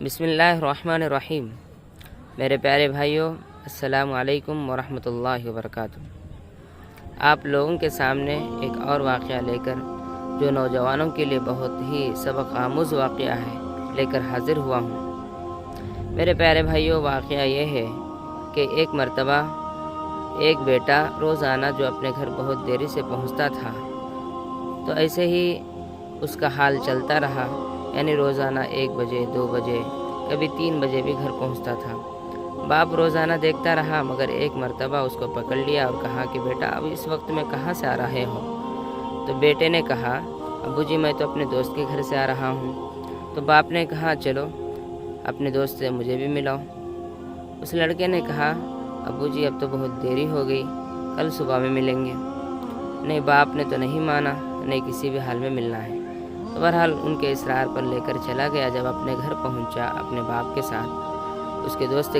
بسم اللہ الرحمن الرحیم۔ میرے پیارے بھائیوں، السلام علیکم ورحمۃ اللہ وبرکاتہ۔ آپ لوگوں کے سامنے ایک اور واقعہ لے کر، جو نوجوانوں کے لیے بہت ہی سبق آموز واقعہ ہے، لے کر حاضر ہوا ہوں۔ میرے پیارے بھائیوں، واقعہ یہ ہے کہ ایک مرتبہ ایک بیٹا روزانہ جو اپنے گھر بہت دیری سے پہنچتا تھا، تو ایسے ہی اس کا حال چلتا رہا، یعنی روزانہ 1 بجے 2 بجے کبھی 3 بجے بھی گھر پہنچتا تھا۔ باپ روزانہ دیکھتا رہا، مگر ایک مرتبہ اس کو پکڑ لیا اور کہا کہ بیٹا اب اس وقت میں کہاں سے آ رہے ہو؟ تو بیٹے نے کہا ابو جی میں تو اپنے دوست کے گھر سے آ رہا ہوں۔ تو باپ نے کہا چلو اپنے دوست سے مجھے بھی ملاؤ۔ اس لڑکے نے کہا ابو جی اب تو بہت دیری ہو گئی، کل صبح میں ملیں گے۔ نہیں، باپ نے تو نہیں مانا، نہیں کسی بھی حال میں ملنا ہے۔ تو بہرحال ان کے اصرار پر لے کر چلا گیا۔ جب اپنے گھر پہنچا اپنے باپ کے ساتھ، اس کے دوست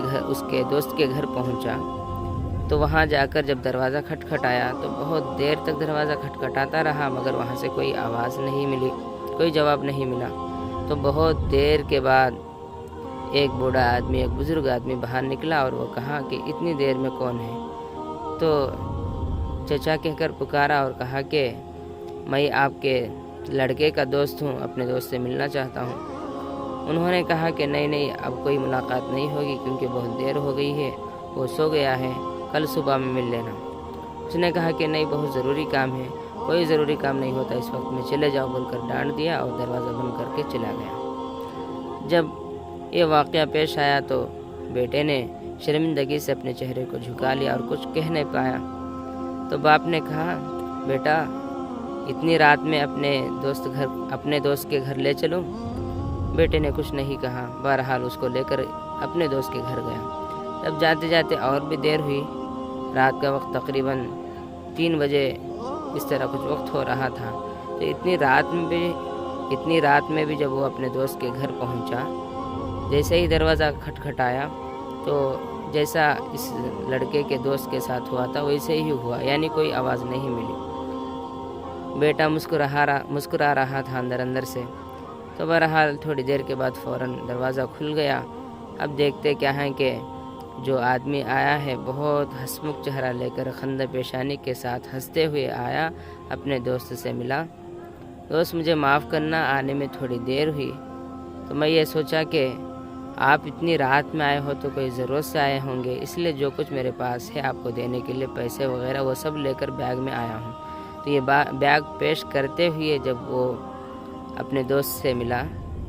کے گھر پہنچا، تو وہاں جا کر جب دروازہ کھٹکھٹایا تو بہت دیر تک دروازہ کھٹکھٹاتا رہا، مگر وہاں سے کوئی آواز نہیں ملی، کوئی جواب نہیں ملا۔ تو بہت دیر کے بعد ایک بوڑھا آدمی، ایک بزرگ آدمی باہر نکلا اور وہ کہا کہ اتنی دیر میں کون ہے؟ تو چچا کہہ کر پکارا اور کہا کہ میں آپ کے لڑکے کا دوست ہوں، اپنے دوست سے ملنا چاہتا ہوں۔ انہوں نے کہا کہ نہیں اب کوئی ملاقات نہیں ہوگی، کیونکہ بہت دیر ہو گئی ہے، وہ سو گیا ہے، کل صبح میں مل لینا۔ اس نے کہا کہ نہیں بہت ضروری کام ہے۔ کوئی ضروری کام نہیں ہوتا اس وقت میں، چلے جاؤ بول کر ڈانٹ دیا اور دروازہ بند کر کے چلا گیا۔ جب یہ واقعہ پیش آیا تو بیٹے نے شرمندگی سے اپنے چہرے کو جھکا لیا اور کچھ کہہ نہیں پایا۔ تو باپ نے کہا بیٹا اتنی رات میں اپنے دوست کے گھر لے چلوں؟ بیٹے نے کچھ نہیں کہا، بہرحال اس کو لے کر اپنے دوست کے گھر گیا۔ تب جاتے جاتے اور بھی دیر ہوئی، رات کا وقت تقریباً 3 بجے اس طرح کچھ وقت ہو رہا تھا۔ تو اتنی رات میں بھی جب وہ اپنے دوست کے گھر پہنچا، جیسے ہی دروازہ کھٹکھٹایا تو جیسا اس لڑکے کے دوست کے ساتھ ہوا تھا ویسے ہی ہوا، یعنی کوئی آواز نہیں ملی۔ بیٹا مسکرا رہا تھا اندر سے۔ تو بہرحال تھوڑی دیر کے بعد فوراً دروازہ کھل گیا۔ اب دیکھتے کیا ہیں کہ جو آدمی آیا ہے بہت ہنسمکھ چہرہ لے کر، خندہ پیشانی کے ساتھ ہنستے ہوئے آیا، اپنے دوست سے ملا۔ دوست مجھے معاف کرنا، آنے میں تھوڑی دیر ہوئی۔ تو میں یہ سوچا کہ آپ اتنی رات میں آئے ہو تو کوئی ضرورت سے آئے ہوں گے، اس لیے جو کچھ میرے پاس ہے آپ کو دینے کے لیے، پیسے وغیرہ وہ سب لے کر بیگ میں آیا ہوں۔ تو یہ بیگ پیش کرتے ہوئے جب وہ اپنے دوست سے ملا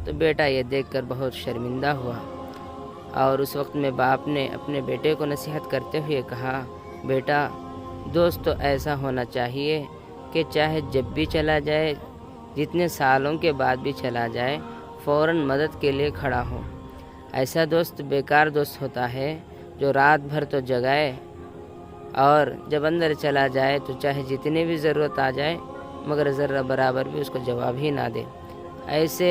تو بیٹا یہ دیکھ کر بہت شرمندہ ہوا، اور اس وقت میں باپ نے اپنے بیٹے کو نصیحت کرتے ہوئے کہا بیٹا دوست تو ایسا ہونا چاہیے کہ چاہے جب بھی چلا جائے، جتنے سالوں کے بعد بھی چلا جائے، فوراً مدد کے لیے کھڑا ہو۔ ایسا دوست بیکار دوست ہوتا ہے جو رات بھر تو جگائے اور جب اندر چلا جائے تو چاہے جتنی بھی ضرورت آ جائے مگر ذرہ برابر بھی اس کو جواب ہی نہ دے۔ ایسے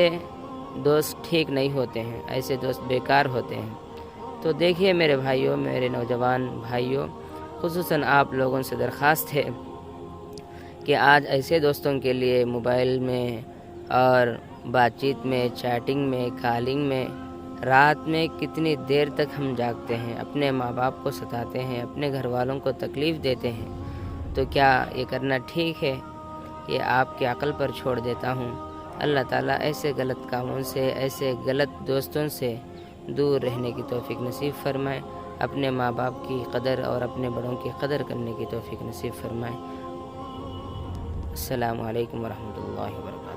دوست ٹھیک نہیں ہوتے ہیں، ایسے دوست بیکار ہوتے ہیں۔ تو دیکھیے میرے بھائیوں، میرے نوجوان بھائیوں، خصوصاً آپ لوگوں سے درخواست ہے کہ آج ایسے دوستوں کے لیے موبائل میں اور بات چیت میں، چیٹنگ میں، کالنگ میں، رات میں کتنی دیر تک ہم جاگتے ہیں، اپنے ماں باپ کو ستاتے ہیں، اپنے گھر والوں کو تکلیف دیتے ہیں۔ تو کیا یہ کرنا ٹھیک ہے؟ یہ آپ کی عقل پر چھوڑ دیتا ہوں۔ اللہ تعالیٰ ایسے غلط کاموں سے، ایسے غلط دوستوں سے دور رہنے کی توفیق نصیب فرمائے، اپنے ماں باپ کی قدر اور اپنے بڑوں کی قدر کرنے کی توفیق نصیب فرمائے۔ السلام علیکم ورحمۃ اللہ وبرکاتہ۔